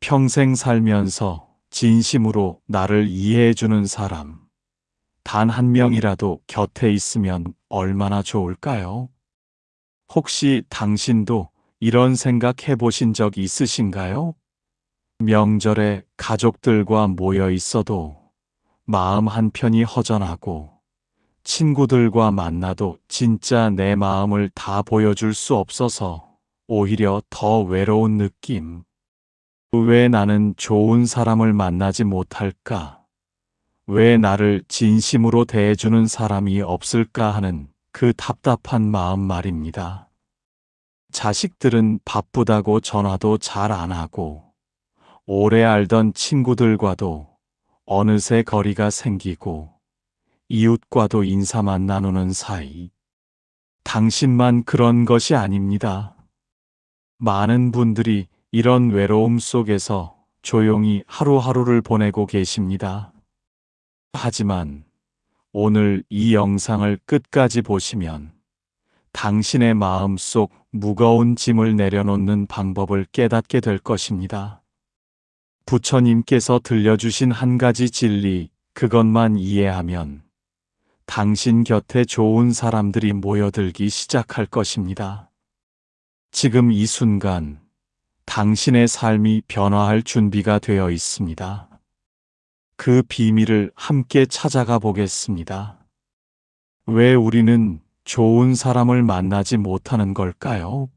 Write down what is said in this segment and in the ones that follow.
평생 살면서 진심으로 나를 이해해주는 사람, 단 한 명이라도 곁에 있으면 얼마나 좋을까요? 혹시 당신도 이런 생각 해보신 적 있으신가요? 명절에 가족들과 모여 있어도 마음 한편이 허전하고, 친구들과 만나도 진짜 내 마음을 다 보여줄 수 없어서 오히려 더 외로운 느낌. 왜 나는 좋은 사람을 만나지 못할까? 왜 나를 진심으로 대해주는 사람이 없을까 하는 그 답답한 마음 말입니다. 자식들은 바쁘다고 전화도 잘 안 하고, 오래 알던 친구들과도 어느새 거리가 생기고, 이웃과도 인사만 나누는 사이. 당신만 그런 것이 아닙니다. 많은 분들이 이런 외로움 속에서 조용히 하루하루를 보내고 계십니다. 하지만 오늘 이 영상을 끝까지 보시면 당신의 마음 속 무거운 짐을 내려놓는 방법을 깨닫게 될 것입니다. 부처님께서 들려주신 한 가지 진리, 그것만 이해하면 당신 곁에 좋은 사람들이 모여들기 시작할 것입니다. 지금 이 순간 당신의 삶이 변화할 준비가 되어 있습니다. 그 비밀을 함께 찾아가 보겠습니다. 왜 우리는 좋은 사람을 만나지 못하는 걸까요?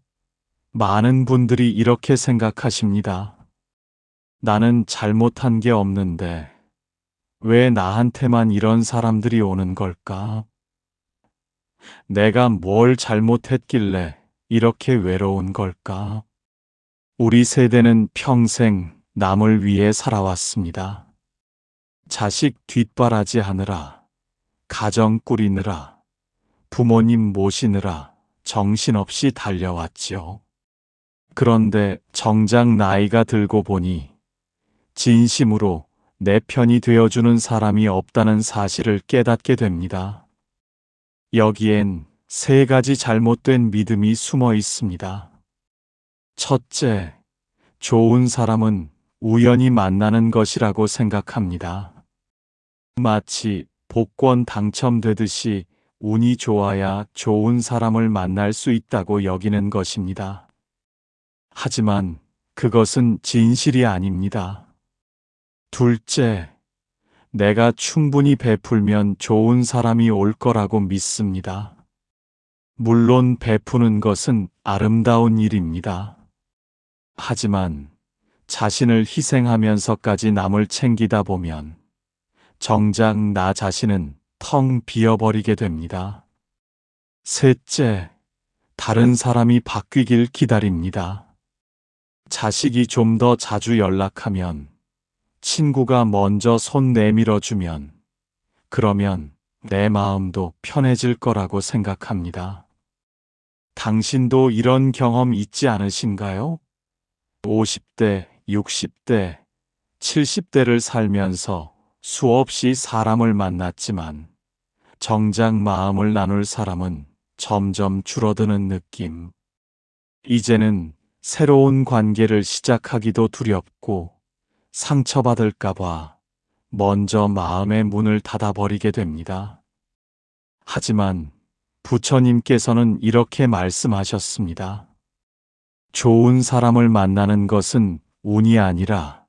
많은 분들이 이렇게 생각하십니다. 나는 잘못한 게 없는데 왜 나한테만 이런 사람들이 오는 걸까? 내가 뭘 잘못했길래 이렇게 외로운 걸까? 우리 세대는 평생 남을 위해 살아왔습니다. 자식 뒷바라지 하느라, 가정 꾸리느라, 부모님 모시느라 정신없이 달려왔지요. 그런데 정작 나이가 들고 보니 진심으로 내 편이 되어주는 사람이 없다는 사실을 깨닫게 됩니다. 여기엔 세 가지 잘못된 믿음이 숨어 있습니다. 첫째, 좋은 사람은 우연히 만나는 것이라고 생각합니다. 마치 복권 당첨되듯이 운이 좋아야 좋은 사람을 만날 수 있다고 여기는 것입니다. 하지만 그것은 진실이 아닙니다. 둘째, 내가 충분히 베풀면 좋은 사람이 올 거라고 믿습니다. 물론 베푸는 것은 아름다운 일입니다. 하지만 자신을 희생하면서까지 남을 챙기다 보면 정작 나 자신은 텅 비어버리게 됩니다. 셋째, 다른 사람이 바뀌길 기다립니다. 자식이 좀 더 자주 연락하면, 친구가 먼저 손 내밀어주면, 그러면 내 마음도 편해질 거라고 생각합니다. 당신도 이런 경험 있지 않으신가요? 50대, 60대, 70대를 살면서 수없이 사람을 만났지만 정작 마음을 나눌 사람은 점점 줄어드는 느낌. 이제는 새로운 관계를 시작하기도 두렵고 상처받을까봐 먼저 마음의 문을 닫아버리게 됩니다. 하지만 부처님께서는 이렇게 말씀하셨습니다. 좋은 사람을 만나는 것은 운이 아니라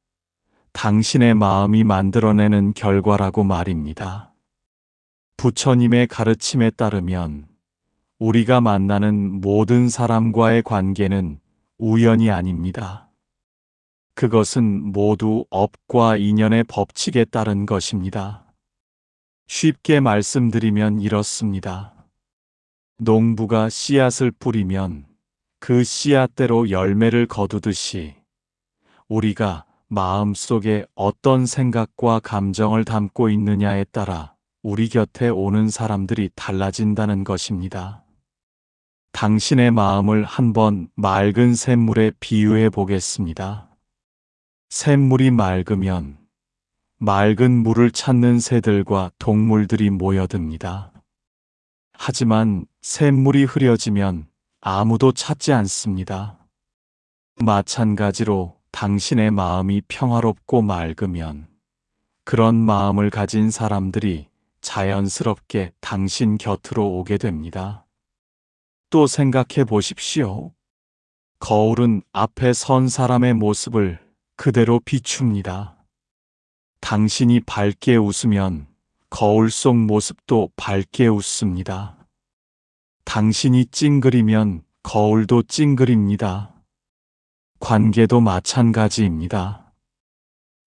당신의 마음이 만들어내는 결과라고 말입니다. 부처님의 가르침에 따르면 우리가 만나는 모든 사람과의 관계는 우연이 아닙니다. 그것은 모두 업과 인연의 법칙에 따른 것입니다. 쉽게 말씀드리면 이렇습니다. 농부가 씨앗을 뿌리면 그 씨앗대로 열매를 거두듯이 우리가 마음속에 어떤 생각과 감정을 담고 있느냐에 따라 우리 곁에 오는 사람들이 달라진다는 것입니다. 당신의 마음을 한번 맑은 샘물에 비유해 보겠습니다. 샘물이 맑으면 맑은 물을 찾는 새들과 동물들이 모여듭니다. 하지만 샘물이 흐려지면 아무도 찾지 않습니다. 마찬가지로 당신의 마음이 평화롭고 맑으면 그런 마음을 가진 사람들이 자연스럽게 당신 곁으로 오게 됩니다. 또 생각해 보십시오. 거울은 앞에 선 사람의 모습을 그대로 비춥니다. 당신이 밝게 웃으면 거울 속 모습도 밝게 웃습니다. 당신이 찡그리면 거울도 찡그립니다. 관계도 마찬가지입니다.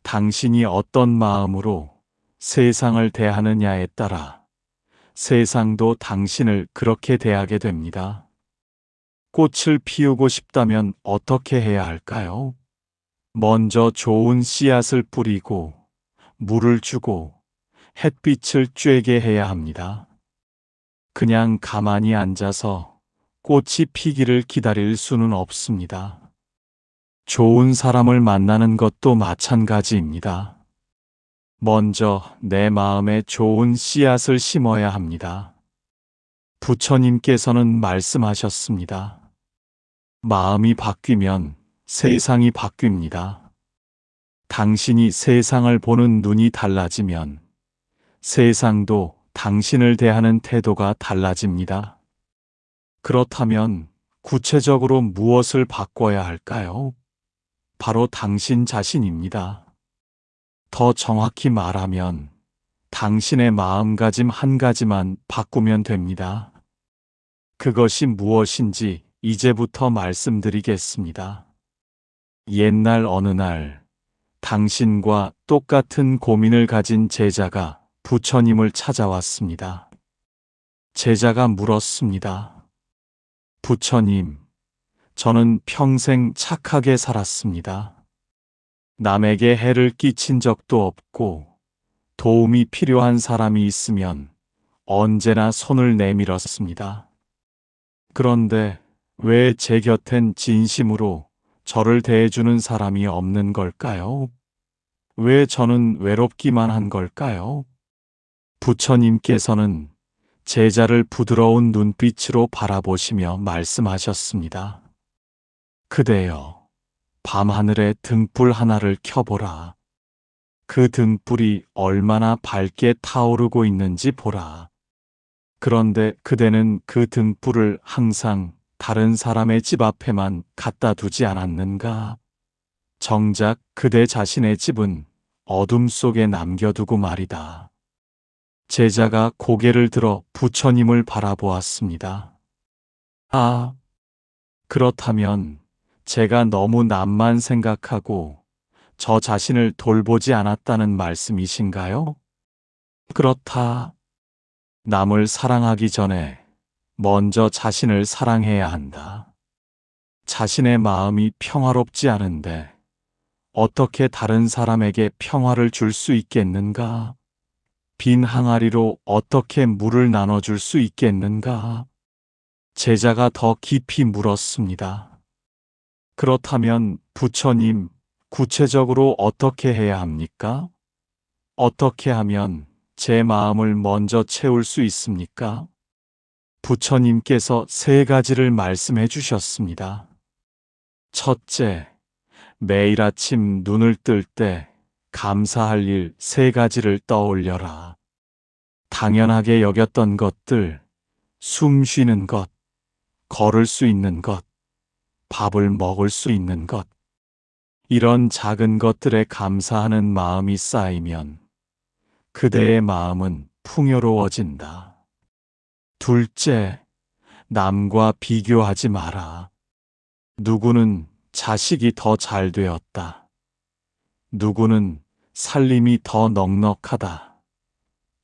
당신이 어떤 마음으로 세상을 대하느냐에 따라 세상도 당신을 그렇게 대하게 됩니다. 꽃을 피우고 싶다면 어떻게 해야 할까요? 먼저 좋은 씨앗을 뿌리고 물을 주고 햇빛을 쬐게 해야 합니다. 그냥 가만히 앉아서 꽃이 피기를 기다릴 수는 없습니다. 좋은 사람을 만나는 것도 마찬가지입니다. 먼저 내 마음에 좋은 씨앗을 심어야 합니다. 부처님께서는 말씀하셨습니다. 마음이 바뀌면 세상이 바뀝니다. 당신이 세상을 보는 눈이 달라지면 세상도 당신을 대하는 태도가 달라집니다. 그렇다면 구체적으로 무엇을 바꿔야 할까요? 바로 당신 자신입니다. 더 정확히 말하면 당신의 마음가짐 한 가지만 바꾸면 됩니다. 그것이 무엇인지 이제부터 말씀드리겠습니다. 옛날 어느 날 당신과 똑같은 고민을 가진 제자가 부처님을 찾아왔습니다. 제자가 물었습니다. 부처님, 저는 평생 착하게 살았습니다. 남에게 해를 끼친 적도 없고 도움이 필요한 사람이 있으면 언제나 손을 내밀었습니다. 그런데 왜 제 곁엔 진심으로 저를 대해주는 사람이 없는 걸까요? 왜 저는 외롭기만 한 걸까요? 부처님께서는 제자를 부드러운 눈빛으로 바라보시며 말씀하셨습니다. 그대여, 밤하늘에 등불 하나를 켜보라. 그 등불이 얼마나 밝게 타오르고 있는지 보라. 그런데 그대는 그 등불을 항상 다른 사람의 집 앞에만 갖다 두지 않았는가? 정작 그대 자신의 집은 어둠 속에 남겨두고 말이다. 제자가 고개를 들어 부처님을 바라보았습니다. 아, 그렇다면 제가 너무 남만 생각하고 저 자신을 돌보지 않았다는 말씀이신가요? 그렇다. 남을 사랑하기 전에 먼저 자신을 사랑해야 한다. 자신의 마음이 평화롭지 않은데 어떻게 다른 사람에게 평화를 줄 수 있겠는가? 빈 항아리로 어떻게 물을 나눠줄 수 있겠는가? 제자가 더 깊이 물었습니다. 그렇다면 부처님, 구체적으로 어떻게 해야 합니까? 어떻게 하면 제 마음을 먼저 채울 수 있습니까? 부처님께서 3가지를 말씀해 주셨습니다. 첫째, 매일 아침 눈을 뜰 때 감사할 일 3가지를 떠올려라. 당연하게 여겼던 것들, 숨 쉬는 것, 걸을 수 있는 것, 밥을 먹을 수 있는 것. 이런 작은 것들에 감사하는 마음이 쌓이면 그대의 마음은 풍요로워진다. 둘째, 남과 비교하지 마라. 누구는 자식이 더 잘 되었다. 누구는 살림이 더 넉넉하다.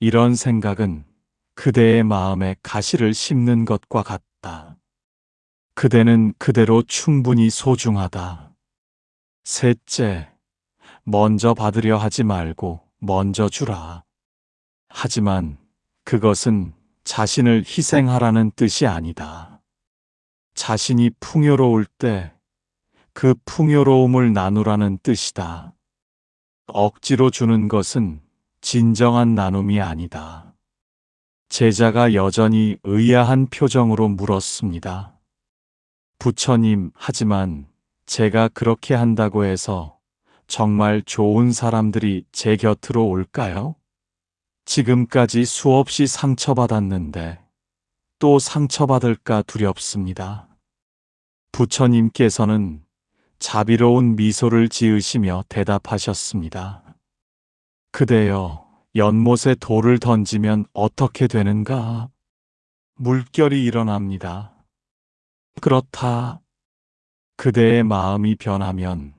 이런 생각은 그대의 마음에 가시를 심는 것과 같다. 그대는 그대로 충분히 소중하다. 셋째, 먼저 받으려 하지 말고 먼저 주라. 하지만 그것은 자신을 희생하라는 뜻이 아니다. 자신이 풍요로울 때 그 풍요로움을 나누라는 뜻이다. 억지로 주는 것은 진정한 나눔이 아니다. 제자가 여전히 의아한 표정으로 물었습니다. 부처님, 하지만 제가 그렇게 한다고 해서 정말 좋은 사람들이 제 곁으로 올까요? 지금까지 수없이 상처받았는데 또 상처받을까 두렵습니다. 부처님께서는 자비로운 미소를 지으시며 대답하셨습니다. 그대여, 연못에 돌을 던지면 어떻게 되는가? 물결이 일어납니다. 그렇다. 그대의 마음이 변하면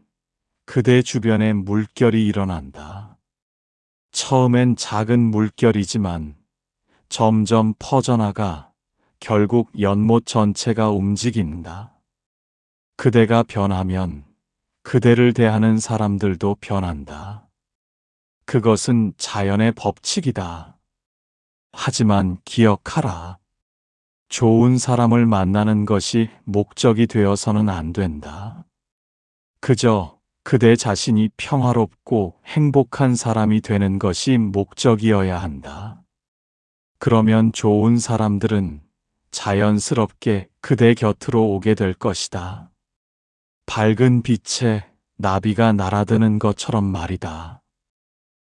그대 주변에 물결이 일어난다. 처음엔 작은 물결이지만 점점 퍼져나가 결국 연못 전체가 움직인다. 그대가 변하면 그대를 대하는 사람들도 변한다. 그것은 자연의 법칙이다. 하지만 기억하라. 좋은 사람을 만나는 것이 목적이 되어서는 안 된다. 그저 그대 자신이 평화롭고 행복한 사람이 되는 것이 목적이어야 한다. 그러면 좋은 사람들은 자연스럽게 그대 곁으로 오게 될 것이다. 밝은 빛에 나비가 날아드는 것처럼 말이다.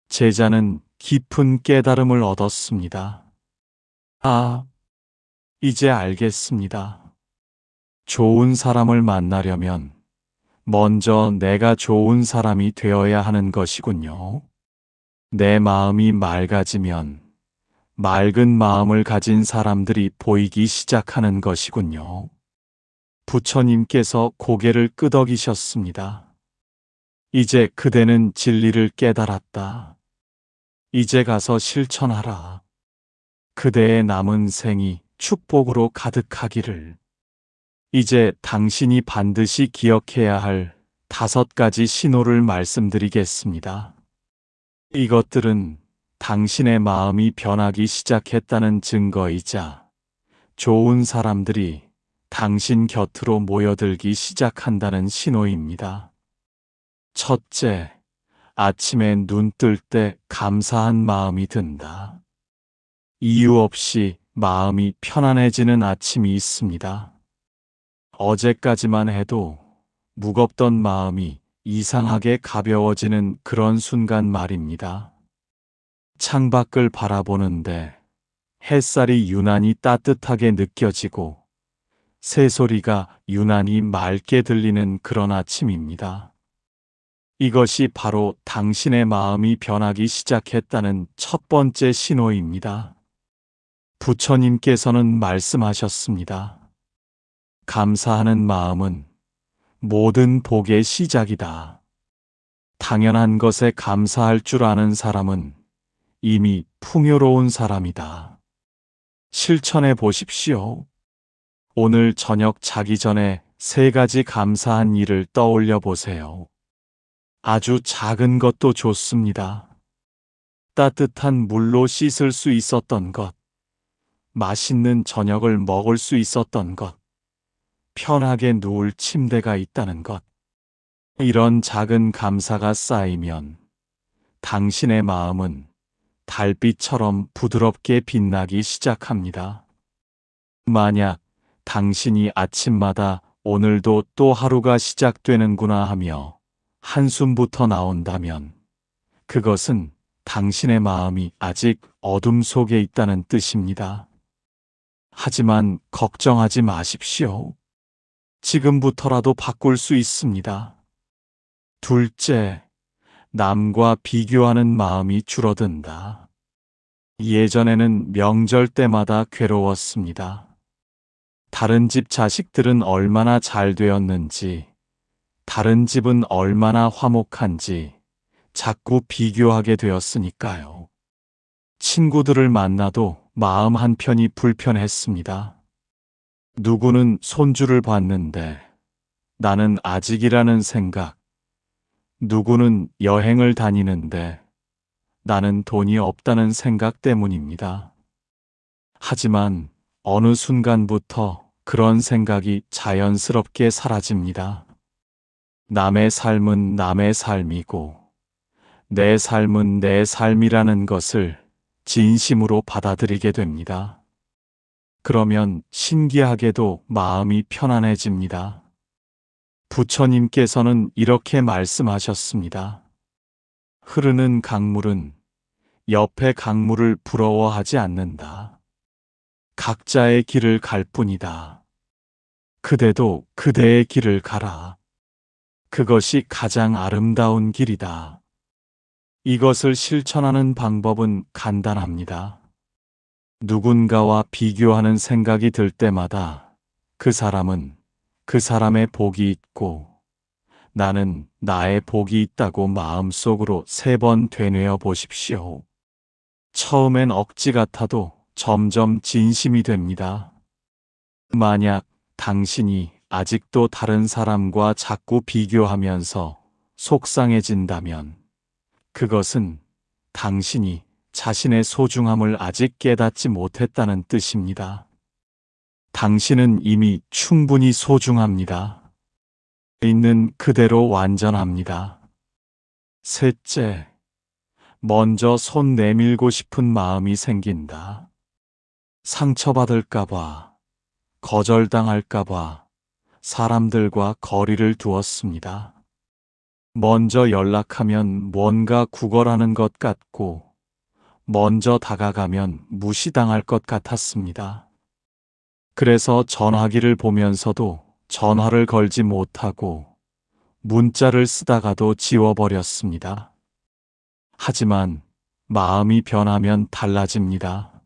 제자는 깊은 깨달음을 얻었습니다. 아, 이제 알겠습니다. 좋은 사람을 만나려면 먼저 내가 좋은 사람이 되어야 하는 것이군요. 내 마음이 맑아지면 맑은 마음을 가진 사람들이 보이기 시작하는 것이군요. 부처님께서 고개를 끄덕이셨습니다. 이제 그대는 진리를 깨달았다. 이제 가서 실천하라. 그대의 남은 생이 축복으로 가득하기를. 이제 당신이 반드시 기억해야 할 5가지 신호를 말씀드리겠습니다. 이것들은 당신의 마음이 변하기 시작했다는 증거이자 좋은 사람들이 당신 곁으로 모여들기 시작한다는 신호입니다. 첫째, 아침에 눈 뜰 때 감사한 마음이 든다. 이유 없이 마음이 편안해지는 아침이 있습니다. 어제까지만 해도 무겁던 마음이 이상하게 가벼워지는 그런 순간 말입니다. 창밖을 바라보는데 햇살이 유난히 따뜻하게 느껴지고 새소리가 유난히 맑게 들리는 그런 아침입니다. 이것이 바로 당신의 마음이 변하기 시작했다는 첫 번째 신호입니다. 부처님께서는 말씀하셨습니다. 감사하는 마음은 모든 복의 시작이다. 당연한 것에 감사할 줄 아는 사람은 이미 풍요로운 사람이다. 실천해 보십시오. 오늘 저녁 자기 전에 3가지 감사한 일을 떠올려 보세요. 아주 작은 것도 좋습니다. 따뜻한 물로 씻을 수 있었던 것, 맛있는 저녁을 먹을 수 있었던 것, 편하게 누울 침대가 있다는 것. 이런 작은 감사가 쌓이면 당신의 마음은 달빛처럼 부드럽게 빛나기 시작합니다. 만약 당신이 아침마다 오늘도 또 하루가 시작되는구나 하며 한숨부터 나온다면 그것은 당신의 마음이 아직 어둠 속에 있다는 뜻입니다. 하지만 걱정하지 마십시오. 지금부터라도 바꿀 수 있습니다. 둘째, 남과 비교하는 마음이 줄어든다. 예전에는 명절 때마다 괴로웠습니다. 다른 집 자식들은 얼마나 잘 되었는지, 다른 집은 얼마나 화목한지 자꾸 비교하게 되었으니까요. 친구들을 만나도 마음 한편이 불편했습니다. 누구는 손주를 봤는데 나는 아직이라는 생각, 누구는 여행을 다니는데 나는 돈이 없다는 생각 때문입니다. 하지만 어느 순간부터 그런 생각이 자연스럽게 사라집니다. 남의 삶은 남의 삶이고 내 삶은 내 삶이라는 것을 진심으로 받아들이게 됩니다. 그러면 신기하게도 마음이 편안해집니다. 부처님께서는 이렇게 말씀하셨습니다. 흐르는 강물은 옆의 강물을 부러워하지 않는다. 각자의 길을 갈 뿐이다. 그대도 그대의 길을 가라. 그것이 가장 아름다운 길이다. 이것을 실천하는 방법은 간단합니다. 누군가와 비교하는 생각이 들 때마다 그 사람은 그 사람의 복이 있고 나는 나의 복이 있다고 마음속으로 3번 되뇌어 보십시오. 처음엔 억지 같아도 점점 진심이 됩니다. 만약 당신이 아직도 다른 사람과 자꾸 비교하면서 속상해진다면 그것은 당신이 자신의 소중함을 아직 깨닫지 못했다는 뜻입니다. 당신은 이미 충분히 소중합니다. 있는 그대로 완전합니다. 셋째, 먼저 손 내밀고 싶은 마음이 생긴다. 상처받을까봐, 거절당할까봐 사람들과 거리를 두었습니다. 먼저 연락하면 뭔가 구걸하는 것 같고, 먼저 다가가면 무시당할 것 같았습니다. 그래서 전화기를 보면서도 전화를 걸지 못하고 문자를 쓰다가도 지워버렸습니다. 하지만 마음이 변하면 달라집니다.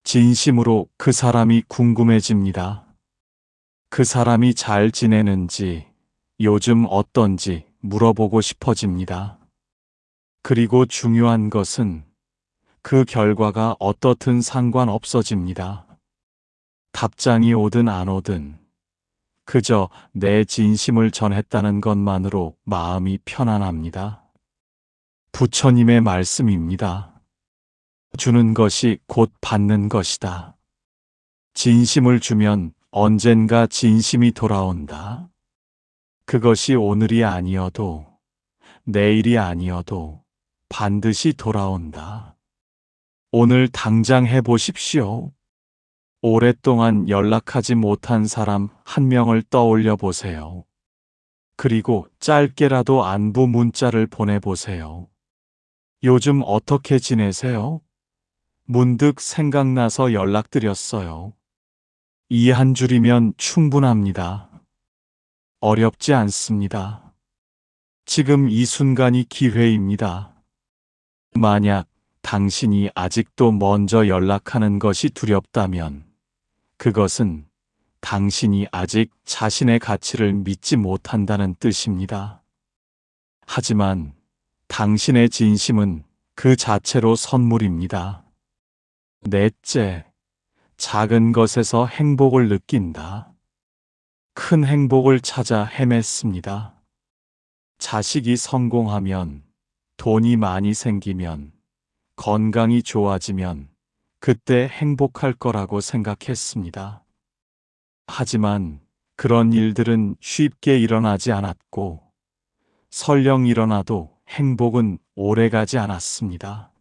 진심으로 그 사람이 궁금해집니다. 그 사람이 잘 지내는지, 요즘 어떤지 물어보고 싶어집니다. 그리고 중요한 것은 그 결과가 어떻든 상관없어집니다. 답장이 오든 안 오든 그저 내 진심을 전했다는 것만으로 마음이 편안합니다. 부처님의 말씀입니다. 주는 것이 곧 받는 것이다. 진심을 주면 언젠가 진심이 돌아온다. 그것이 오늘이 아니어도 내일이 아니어도 반드시 돌아온다. 오늘 당장 해보십시오. 오랫동안 연락하지 못한 사람 1명을 떠올려 보세요. 그리고 짧게라도 안부 문자를 보내보세요. 요즘 어떻게 지내세요? 문득 생각나서 연락드렸어요. 이 한 줄이면 충분합니다. 어렵지 않습니다. 지금 이 순간이 기회입니다. 만약 당신이 아직도 먼저 연락하는 것이 두렵다면 그것은 당신이 아직 자신의 가치를 믿지 못한다는 뜻입니다. 하지만 당신의 진심은 그 자체로 선물입니다. 넷째, 작은 것에서 행복을 느낀다. 큰 행복을 찾아 헤맸습니다. 자식이 성공하면, 돈이 많이 생기면, 건강이 좋아지면 그때 행복할 거라고 생각했습니다. 하지만 그런 일들은 쉽게 일어나지 않았고, 설령 일어나도 행복은 오래가지 않았습니다.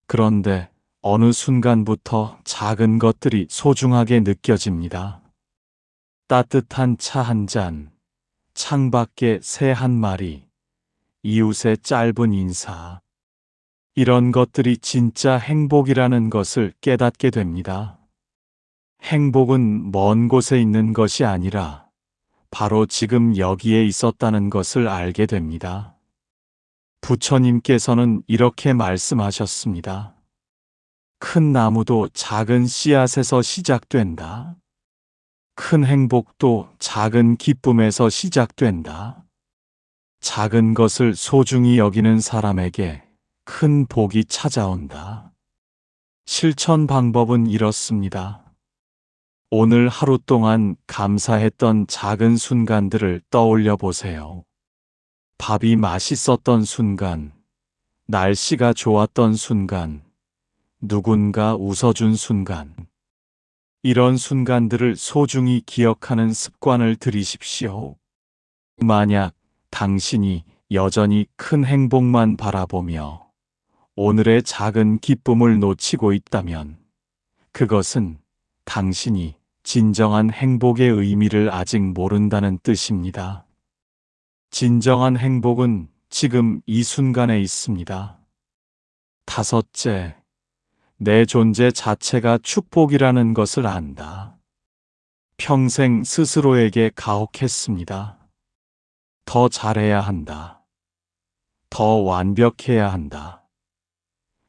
그런데 어느 순간부터 작은 것들이 소중하게 느껴집니다. 따뜻한 차 한 잔, 창밖에 새 한 마리, 이웃의 짧은 인사. 이런 것들이 진짜 행복이라는 것을 깨닫게 됩니다. 행복은 먼 곳에 있는 것이 아니라 바로 지금 여기에 있었다는 것을 알게 됩니다. 부처님께서는 이렇게 말씀하셨습니다. 큰 나무도 작은 씨앗에서 시작된다. 큰 행복도 작은 기쁨에서 시작된다. 작은 것을 소중히 여기는 사람에게 큰 복이 찾아온다. 실천 방법은 이렇습니다. 오늘 하루 동안 감사했던 작은 순간들을 떠올려 보세요. 밥이 맛있었던 순간, 날씨가 좋았던 순간, 누군가 웃어준 순간. 이런 순간들을 소중히 기억하는 습관을 들이십시오. 만약 당신이 여전히 큰 행복만 바라보며 오늘의 작은 기쁨을 놓치고 있다면 그것은 당신이 진정한 행복의 의미를 아직 모른다는 뜻입니다. 진정한 행복은 지금 이 순간에 있습니다. 다섯째, 내 존재 자체가 축복이라는 것을 안다. 평생 스스로에게 가혹했습니다. 더 잘해야 한다. 더 완벽해야 한다.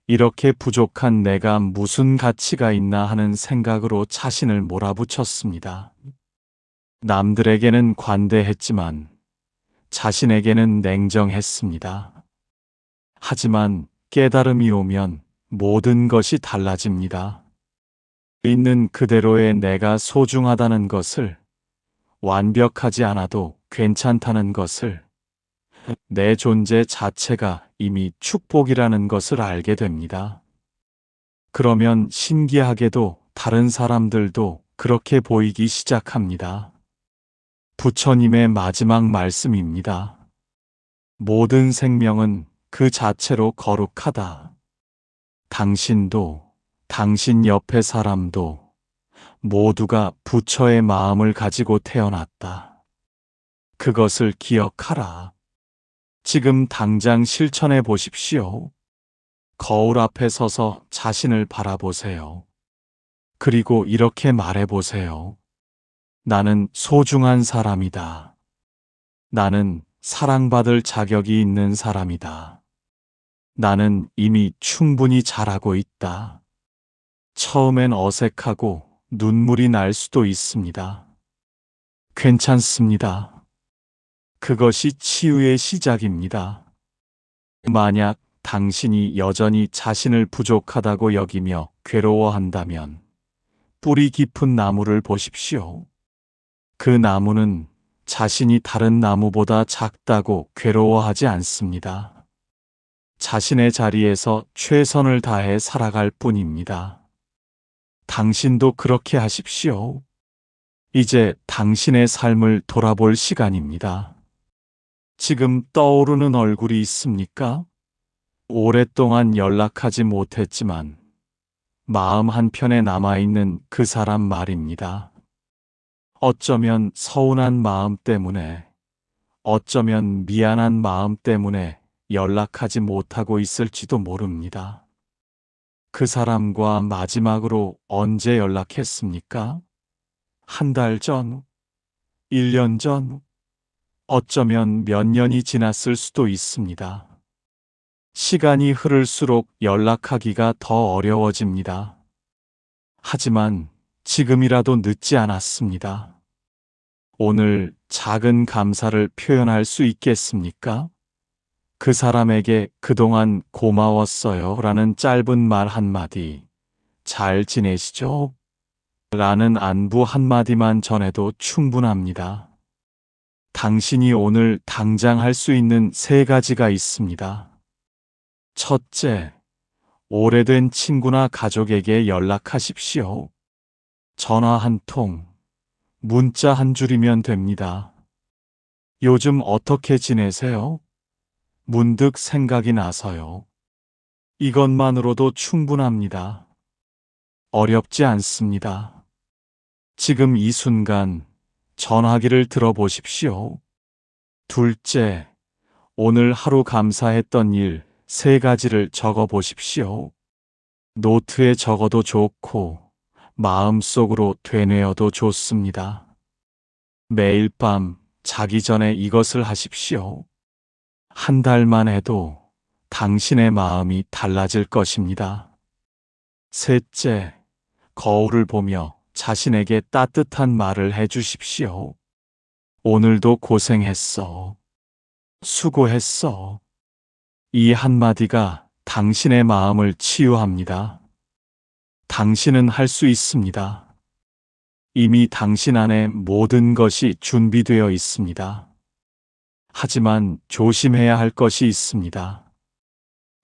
이렇게 부족한 내가 무슨 가치가 있나 하는 생각으로 자신을 몰아붙였습니다. 남들에게는 관대했지만 자신에게는 냉정했습니다. 하지만 깨달음이 오면 모든 것이 달라집니다. 있는 그대로의 내가 소중하다는 것을, 완벽하지 않아도 괜찮다는 것을, 내 존재 자체가 이미 축복이라는 것을 알게 됩니다. 그러면 신기하게도 다른 사람들도 그렇게 보이기 시작합니다. 부처님의 마지막 말씀입니다. 모든 생명은 그 자체로 거룩하다. 당신도, 당신 옆의 사람도 모두가 부처의 마음을 가지고 태어났다. 그것을 기억하라. 지금 당장 실천해 보십시오. 거울 앞에 서서 자신을 바라보세요. 그리고 이렇게 말해 보세요. 나는 소중한 사람이다. 나는 사랑받을 자격이 있는 사람이다. 나는 이미 충분히 잘하고 있다. 처음엔 어색하고 눈물이 날 수도 있습니다. 괜찮습니다. 그것이 치유의 시작입니다. 만약 당신이 여전히 자신을 부족하다고 여기며 괴로워한다면 뿌리 깊은 나무를 보십시오. 그 나무는 자신이 다른 나무보다 작다고 괴로워하지 않습니다. 자신의 자리에서 최선을 다해 살아갈 뿐입니다. 당신도 그렇게 하십시오. 이제 당신의 삶을 돌아볼 시간입니다. 지금 떠오르는 얼굴이 있습니까? 오랫동안 연락하지 못했지만 마음 한편에 남아있는 그 사람 말입니다. 어쩌면 서운한 마음 때문에, 어쩌면 미안한 마음 때문에 연락하지 못하고 있을지도 모릅니다. 그 사람과 마지막으로 언제 연락했습니까? 한 달 전? 1년 전? 어쩌면 몇 년이 지났을 수도 있습니다. 시간이 흐를수록 연락하기가 더 어려워집니다. 하지만 지금이라도 늦지 않았습니다. 오늘 작은 감사를 표현할 수 있겠습니까? 그 사람에게 그동안 고마웠어요 라는 짧은 말 한마디, 잘 지내시죠? 라는 안부 한마디만 전해도 충분합니다. 당신이 오늘 당장 할 수 있는 3가지가 있습니다. 첫째, 오래된 친구나 가족에게 연락하십시오. 전화 한 통, 문자 한 줄이면 됩니다. 요즘 어떻게 지내세요? 문득 생각이 나서요. 이것만으로도 충분합니다. 어렵지 않습니다. 지금 이 순간 전화기를 들어보십시오. 둘째, 오늘 하루 감사했던 일 3가지를 적어 보십시오. 노트에 적어도 좋고 마음속으로 되뇌어도 좋습니다. 매일 밤 자기 전에 이것을 하십시오. 한 달만 해도 당신의 마음이 달라질 것입니다. 셋째, 거울을 보며 자신에게 따뜻한 말을 해주십시오. 오늘도 고생했어. 수고했어. 이 한마디가 당신의 마음을 치유합니다. 당신은 할 수 있습니다. 이미 당신 안에 모든 것이 준비되어 있습니다. 하지만 조심해야 할 것이 있습니다.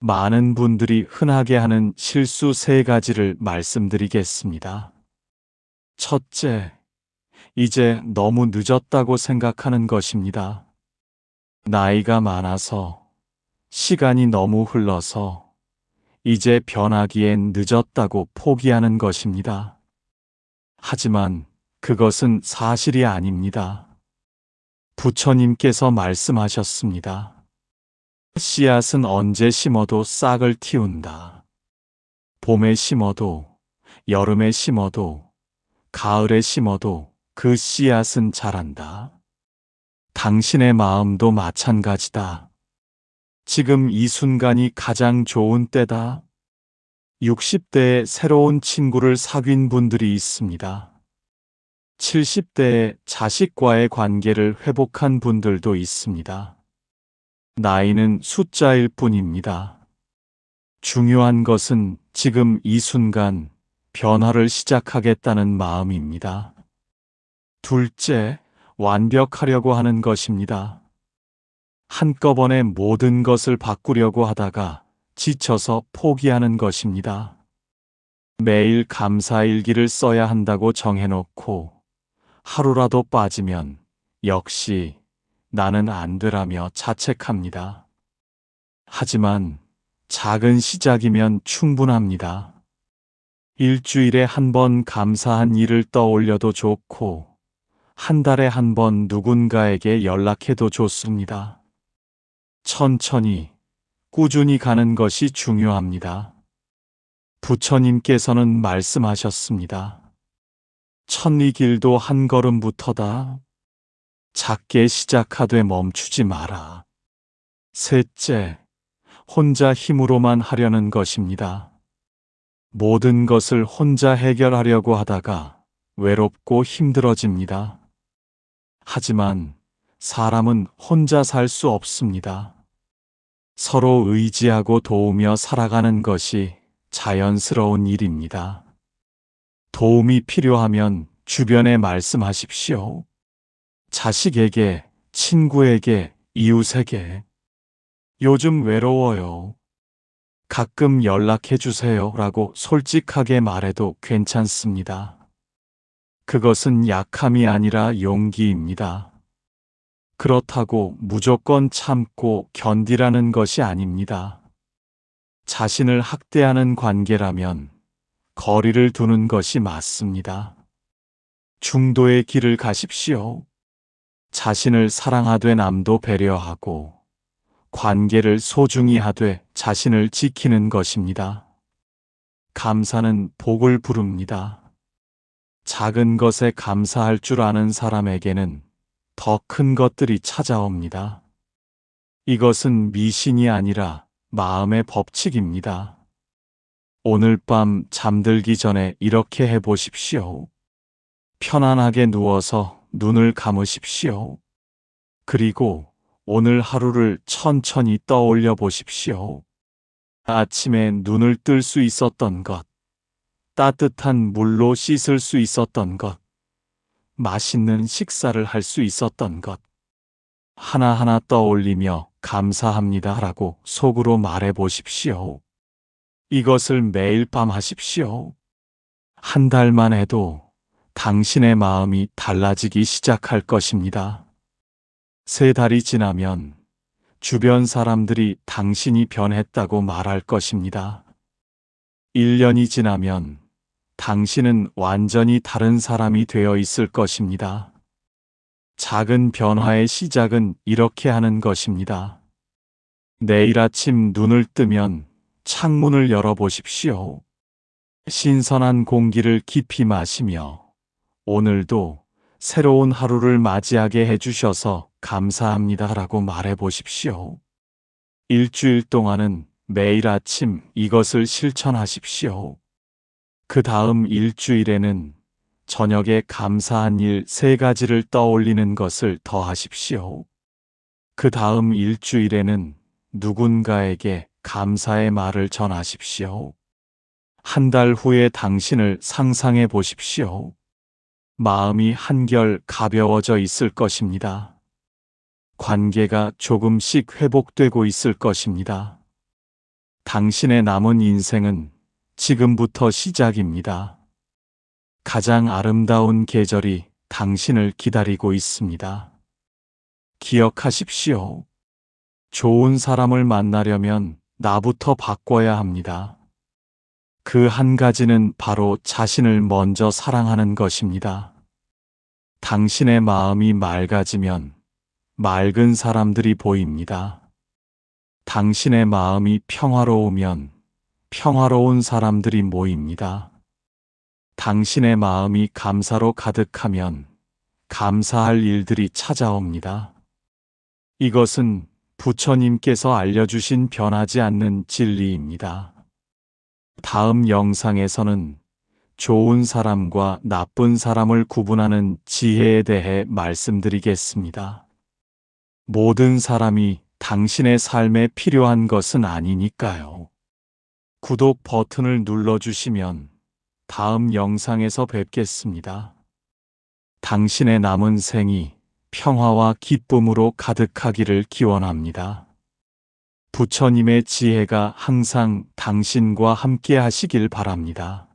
많은 분들이 흔하게 하는 실수 3가지를 말씀드리겠습니다. 첫째, 이제 너무 늦었다고 생각하는 것입니다. 나이가 많아서, 시간이 너무 흘러서 이제 변하기엔 늦었다고 포기하는 것입니다. 하지만 그것은 사실이 아닙니다. 부처님께서 말씀하셨습니다. 씨앗은 언제 심어도 싹을 틔운다. 봄에 심어도, 여름에 심어도, 가을에 심어도 그 씨앗은 자란다. 당신의 마음도 마찬가지다. 지금 이 순간이 가장 좋은 때다. 60대에 새로운 친구를 사귄 분들이 있습니다. 70대에 자식과의 관계를 회복한 분들도 있습니다. 나이는 숫자일 뿐입니다. 중요한 것은 지금 이 순간 변화를 시작하겠다는 마음입니다. 둘째, 완벽하려고 하는 것입니다. 한꺼번에 모든 것을 바꾸려고 하다가 지쳐서 포기하는 것입니다. 매일 감사일기를 써야 한다고 정해놓고 하루라도 빠지면 역시 나는 안 되라며 자책합니다. 하지만 작은 시작이면 충분합니다. 일주일에 한 번 감사한 일을 떠올려도 좋고, 한 달에 한 번 누군가에게 연락해도 좋습니다. 천천히, 꾸준히 가는 것이 중요합니다. 부처님께서는 말씀하셨습니다. 천리길도 한 걸음부터다. 작게 시작하되 멈추지 마라. 셋째, 혼자 힘으로만 하려는 것입니다. 모든 것을 혼자 해결하려고 하다가 외롭고 힘들어집니다. 하지만 사람은 혼자 살 수 없습니다. 서로 의지하고 도우며 살아가는 것이 자연스러운 일입니다. 도움이 필요하면 주변에 말씀하십시오. 자식에게, 친구에게, 이웃에게. 요즘 외로워요. 가끔 연락해 주세요 라고 솔직하게 말해도 괜찮습니다. 그것은 약함이 아니라 용기입니다. 그렇다고 무조건 참고 견디라는 것이 아닙니다. 자신을 학대하는 관계라면 거리를 두는 것이 맞습니다. 중도의 길을 가십시오. 자신을 사랑하되 남도 배려하고 관계를 소중히 하되 자신을 지키는 것입니다. 감사는 복을 부릅니다. 작은 것에 감사할 줄 아는 사람에게는 더 큰 것들이 찾아옵니다. 이것은 미신이 아니라 마음의 법칙입니다. 오늘 밤 잠들기 전에 이렇게 해보십시오. 편안하게 누워서 눈을 감으십시오. 그리고 오늘 하루를 천천히 떠올려 보십시오. 아침에 눈을 뜰 수 있었던 것, 따뜻한 물로 씻을 수 있었던 것, 맛있는 식사를 할 수 있었던 것, 하나하나 떠올리며 감사합니다 라고 속으로 말해 보십시오. 이것을 매일 밤 하십시오. 한 달만 해도 당신의 마음이 달라지기 시작할 것입니다. 3달이 지나면 주변 사람들이 당신이 변했다고 말할 것입니다. 1년이 지나면 당신은 완전히 다른 사람이 되어 있을 것입니다. 작은 변화의 시작은 이렇게 하는 것입니다. 내일 아침 눈을 뜨면 창문을 열어보십시오. 신선한 공기를 깊이 마시며 오늘도 새로운 하루를 맞이하게 해주셔서 감사합니다 라고 말해 보십시오. 일주일 동안은 매일 아침 이것을 실천하십시오. 그 다음 일주일에는 저녁에 감사한 일 3가지를 떠올리는 것을 더하십시오. 그 다음 일주일에는 누군가에게 감사의 말을 전하십시오. 한 달 후에 당신을 상상해 보십시오. 마음이 한결 가벼워져 있을 것입니다. 관계가 조금씩 회복되고 있을 것입니다. 당신의 남은 인생은 지금부터 시작입니다. 가장 아름다운 계절이 당신을 기다리고 있습니다. 기억하십시오. 좋은 사람을 만나려면 나부터 바꿔야 합니다. 그 한 가지는 바로 자신을 먼저 사랑하는 것입니다. 당신의 마음이 맑아지면 맑은 사람들이 보입니다. 당신의 마음이 평화로우면 평화로운 사람들이 모입니다. 당신의 마음이 감사로 가득하면 감사할 일들이 찾아옵니다. 이것은 부처님께서 알려주신 변하지 않는 진리입니다. 다음 영상에서는 좋은 사람과 나쁜 사람을 구분하는 지혜에 대해 말씀드리겠습니다. 모든 사람이 당신의 삶에 필요한 것은 아니니까요. 구독 버튼을 눌러주시면 다음 영상에서 뵙겠습니다. 당신의 남은 생이 평화와 기쁨으로 가득하기를 기원합니다. 부처님의 지혜가 항상 당신과 함께 하시길 바랍니다.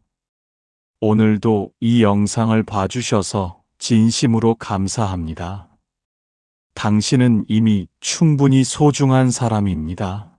오늘도 이 영상을 봐주셔서 진심으로 감사합니다. 당신은 이미 충분히 소중한 사람입니다.